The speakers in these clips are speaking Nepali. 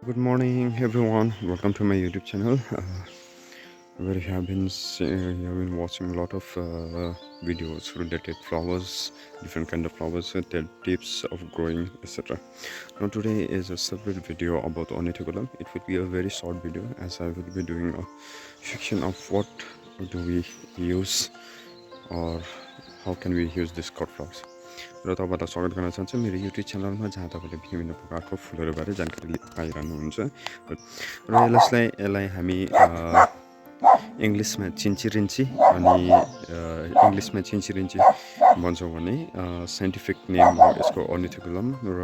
Good morning, everyone. Welcome to my YouTube channel. Where you have been watching a lot of videos related flowers, different kind of flowers, their tips of growing, etc. Now today is a separate video about Ornithogalum. It will be a very short video, as I will be doing a section of what do we use or how can we use this cut flowers. र तपाईँलाई स्वागत गर्न चाहन्छु मेरो युट्युब च्यानलमा, जहाँ तपाईँले विभिन्न प्रकारको फुलहरूबारे जानकारी पाइरहनुहुन्छ। र यसलाई हामी इङ्ग्लिसमा चिन्चिरिन्ची अनि इङ्ग्लिसमा चिन्चिरिन्ची भन्छौँ भने साइन्टिफिक नेम हो यसको अर्निथोगुलम, र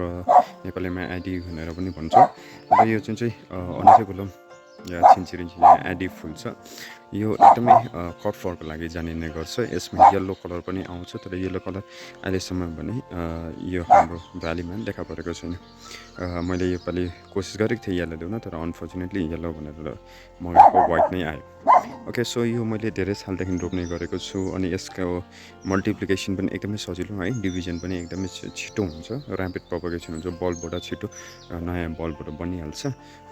नेपालीमा एडी भनेर पनि भन्छौँ। र यो जुन चाहिँ अर्निथोगुलम या चिन्चिरिन्ची या एडी फुल छ, यो एकदमै कट फ्लावरको लागि जानिने गर्छ। यसमा येल्लो कलर पनि आउँछ, तर येल्लो कलर अहिलेसम्म भने यो हाम्रो भ्यालीमा देखा परेको छैन। मैले योपालि कोसिस गरेको थिएँ येल्लो ल्याउन, तर अनफर्चुनेटली येल्लो भनेर मगाएको वाइट नै आयो। ओके, सो यो मैले धेरै सालदेखि रोप्ने गरेको छु, अनि यसको मल्टिप्लिकेसन पनि एकदमै सजिलो है, डिभिजन पनि एकदमै छिटो हुन्छ, ऱ्यापिड प्रोपगेसन हुन्छ, बल्बबाट छिटो नयाँ बल्बबाट बनिहाल्छ।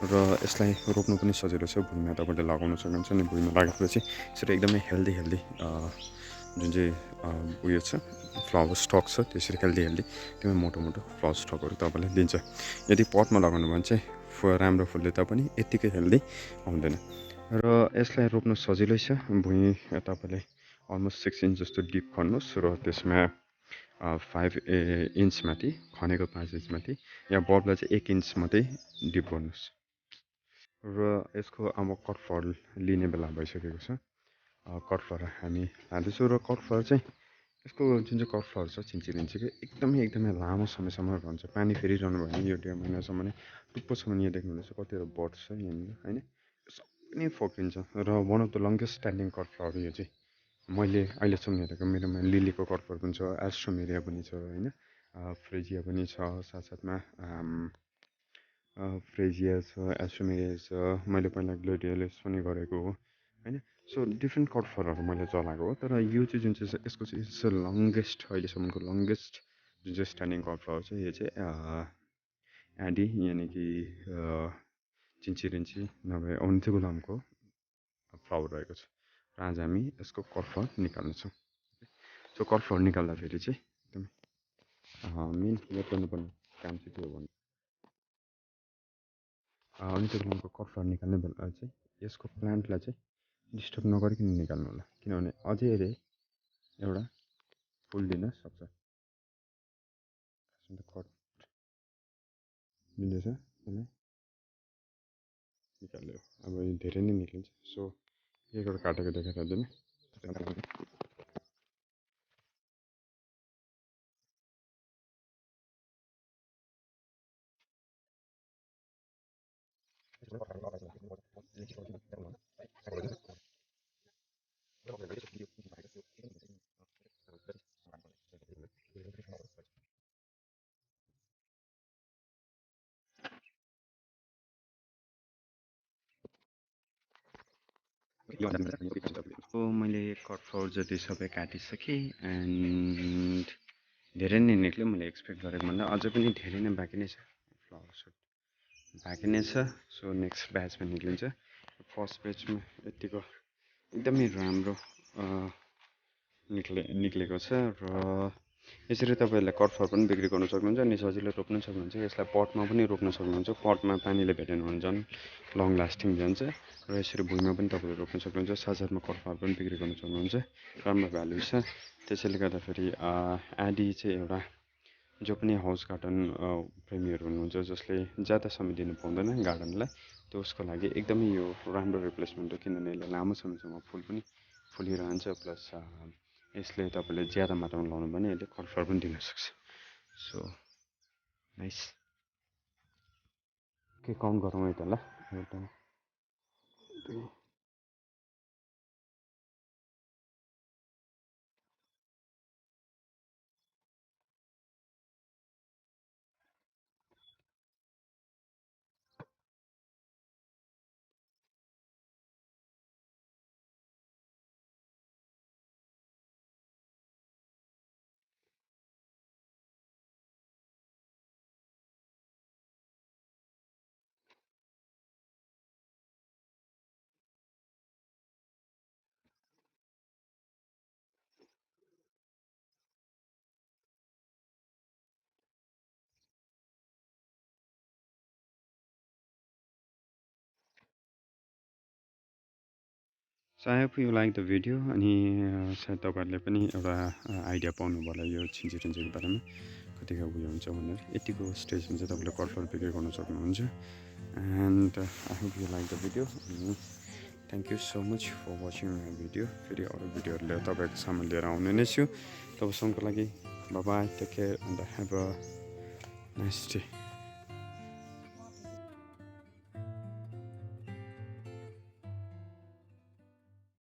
र यसलाई रोप्नु पनि सजिलो छ, भुइँमा तपाईँले लगाउन सक्नुहुन्छ। अनि भुइँमा लागेपछि यसरी एकदमै हेल्दी जुन चाहिँ उयो छ फ्लावर स्टक छ, त्यसरी हेल्दी एकदमै मोटो फ्लावर स्टकहरू तपाईँले दिन्छ। यदि पटमा लगाउनु भने चाहिँ राम्रो फुल्ले तापनि यत्तिकै हेल्दी आउँदैन। र यसलाई रोप्नु सजिलै छ। भुइँ तपाईँले अलमोस्ट 6 इन्च जस्तो डिप खन्नुहोस्, र त्यसमा 5 इन्च माथि खनेको 5 इन्च माथि या बल्बलाई चाहिँ 1 इन्च मात्रै डिप गर्नुहोस्। र यसको अब कट फ्लावर लिने बेला भइसकेको छ। कट फ्लावर हामी लाँदैछौँ, र कट फ्लावर चाहिँ यसको जुन चाहिँ कट फ्लावर छ चिन्चिरिन्चीको एकदमै लामो समयसम्म रहन्छ। पानी फेरिरहनु भयो भने यो 1.5 महिनासम्म नै टुप्पोसम्म यहाँ देख्नुहुँदैछ कतिवटा बर्ड छ यहाँनिर होइन, सबै नै फक्रिन्छ। र one of the longest standing cut flower यो चाहिँ मैले अहिलेसम्म हेरेको। मेरोमा लिलीको कट फ्लावर पनि छ, एस्ट्रोमेरिया पनि छ होइन, फ्रेजिया पनि छ, साथसाथमा फ्रेजिया छ, एस्ट्रोमेरिया छ, मैले पहिला ग्लोडियोलस पनि गरेको हो होइन। सो डिफ्रेन्ट कट फ्लावरहरू मैले चलाएको हो, तर यो चाहिँ जुन चाहिँ यसको चाहिँ इट्स लङ्गेस्ट, अहिलेसम्मको लङ्गेस्ट जुन चाहिँ स्ट्यान्डिङ कट फ्लावर छ, यो चाहिँ एडी यानि कि चिन्चिरिन्ची नभए अर्निथोगुलमको फ्लावर रहेको छ। र आज हामी यसको कट फ्लावर निकाल्नेछौँ। सो कट फ्लावर निकाल्दाखेरि चाहिँ एकदमै मेन याद गर्नुपर्ने काम चाहिँ के हो भने अर्निथोगुलमको कट फ्लावर निकाल्ने बेला चाहिँ यसको प्लान्टलाई चाहिँ डिस्टर्ब नगरिकन निकाल्नु होला, किनभने अझै एउटा फुल दिन सक्छ। कट मिल्दैछ, यसलाई निकाल्यो। अब यो धेरै नै निक्लिन्छ, सो एकबाट काटेको देखाइदिनु। मैले कट फ्लावर जति सबै काटिसकेँ, एन्ड धेरै नै निक्ल्यो। मैले एक्सपेक्ट गरेको भन्दा अझै पनि धेरै नै बाँकी नै छ, फ्लावर सुट बाँकी नै छ। सो नेक्स्ट ब्याचमा निक्लिन्छ। फर्स्ट ब्याचमा यतिको एकदमै राम्रो निक्लेको छ। र यसरी तपाईँहरूले कट फ्लावर पनि बिक्री गर्नु सक्नुहुन्छ, अनि सजिलै रोप्नु सक्नुहुन्छ। यसलाई पटमा पनि रोप्न सक्नुहुन्छ, पटमा पानीले भेटेन भने झन् लङ लास्टिङ जान्छ। र यसरी भुइँमा पनि तपाईँले रोप्न सक्नुहुन्छ, साथसाथमा कट फ्लावर पनि बिक्री गर्नु सक्नुहुन्छ। राम्रो भ्यालु छ। त्यसैले गर्दाखेरि एडी चाहिँ एउटा जो पनि हाउस गार्डन प्रेमीहरू हुनुहुन्छ, जसले ज्यादा समय दिनु पाउँदैन गार्डनलाई, त्यो उसको लागि एकदमै यो राम्रो रिप्लेसमेन्ट हो, किनभने यसले लामो समयसम्म फुल पनि फुलिरहन्छ। प्लस यसले तपाईँले ज्यादा मात्रामा लाउनु भने यसले कट फ्लावर पनि दिनसक्छ। So nice. के काउन्ट गरौँ है त ल, एउटा 2 so I hope you like the video अनि सायद तपाईँहरूले पनि एउटा आइडिया पाउनुभयो होला यो छिन्चेरिन्चेको बारेमा कतिको उयो हुन्छ भनेर यतिको स्टेजमा चाहिँ तपाईँले कटहर बिक्री गर्न सक्नुहुन्छ and I hope you like the video अनि thank you so much for watching my video फेरि अरू भिडियोहरूले तपाईँको सामान लिएर आउने नै छु तबसम्मको लागि bye take care and have a nice day